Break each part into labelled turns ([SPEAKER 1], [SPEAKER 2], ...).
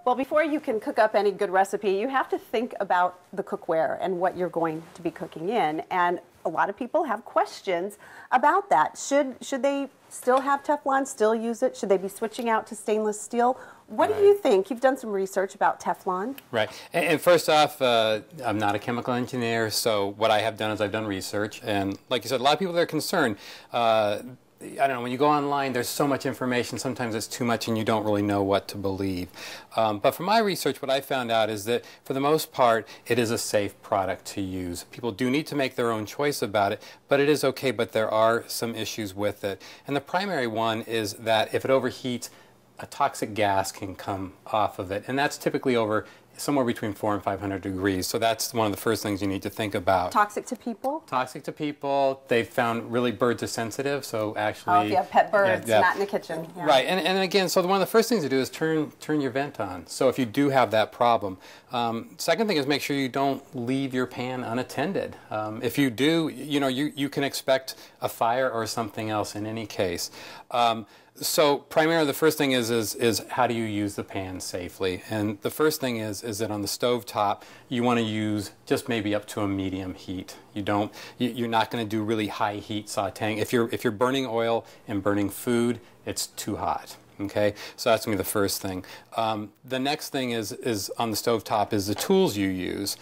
[SPEAKER 1] Well, before you can cook up any good recipe, you have to think about the cookware and what you're going to be cooking in. And a lot of people have questions about that. Should they still have Teflon, still use it? Should they be switching out to stainless steel? What do you think? You've done some research about Teflon.
[SPEAKER 2] Right. And first off, I'm not a chemical engineer, so what I have done is I've done research. And like you said, a lot of people are concerned. I don't know, when you go online, there's so much information, sometimes it's too much and you don't really know what to believe. But from my research, what I found out is that for the most part, it is a safe product to use. People do need to make their own choice about it, but it is okay, but there are some issues with it. And the primary one is that if it overheats, a toxic gas can come off of it, and that's typically over somewhere between 400 and 500 degrees. So that's one of the first things you need to think about. Toxic to people? Toxic to people. They've found really birds are sensitive, so actually...
[SPEAKER 1] Oh, if you have pet birds, not in the kitchen.
[SPEAKER 2] Yeah. Right, and again, so one of the first things to do is turn your vent on. So if you do have that problem. Second thing is make sure you don't leave your pan unattended. If you do, you can expect a fire or something else in any case. So primarily the first thing is how do you use the pan safely? And the first thing is that on the stove top you want to use just maybe up to a medium heat. You're not going to do really high heat sautéing. If you're burning oil and burning food, it's too hot. Okay, so that's going to be the first thing. The next thing is on the stove top is the tools you use.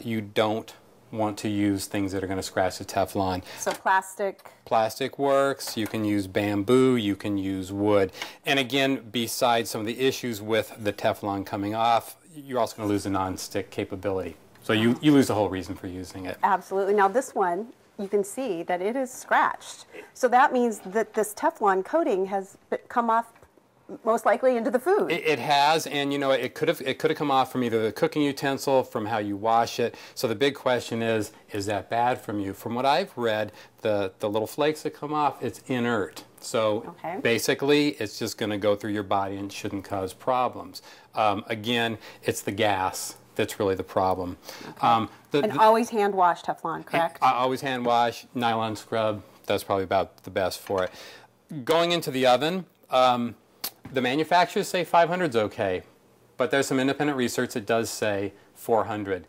[SPEAKER 2] You don't want to use things that are going to scratch the Teflon. So plastic? Plastic works. You can use bamboo. You can use wood. And again, besides some of the issues with the Teflon coming off, you're also going to lose the non-stick capability. So you lose the whole reason for using it. Absolutely. Now this one, you can see that it is scratched. So that means that this Teflon coating has come off most likely into the food. It has, and it could have come off from either the cooking utensil, from how you wash it. So the big question is that bad from you? From what I've read, the little flakes that come off, it's inert. So basically, it's just going to go through your body and shouldn't cause problems. Again, it's the gas that's really the problem. Okay. And always hand wash Teflon, correct? Always hand wash, nylon scrub. That's probably about the best for it. Going into the oven. The manufacturers say 500 is okay, but there's some independent research that does say 400.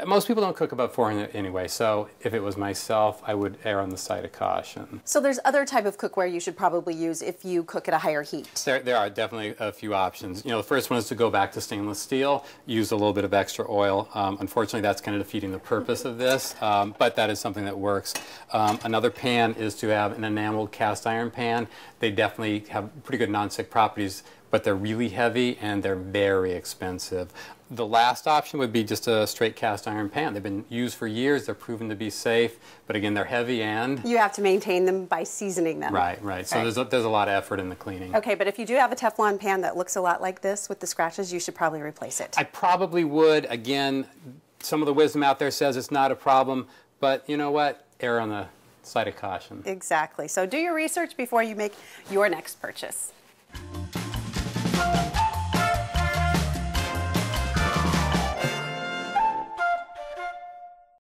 [SPEAKER 2] Most people don't cook above 400 anyway, so if it was myself, I would err on the side of caution. So there's other type of cookware you should probably use if you cook at a higher heat. There are definitely a few options. The first one is to go back to stainless steel, use a little bit of extra oil. Unfortunately, that's kind of defeating the purpose of this, but that is something that works. Another pan is to have an enameled cast iron pan. They definitely have pretty good non-stick properties, but they're really heavy and they're very expensive. The last option would be just a straight cast iron pan. They've been used for years. They're proven to be safe, but again, they're heavy and... You have to maintain them by seasoning them. Right. So there's a lot of effort in the cleaning. Okay, but if you do have a Teflon pan that looks a lot like this with the scratches, you should probably replace it. I probably would. Again, some of the wisdom out there says it's not a problem, but you know what? Err on the side of caution. Exactly. So do your research before you make your next purchase.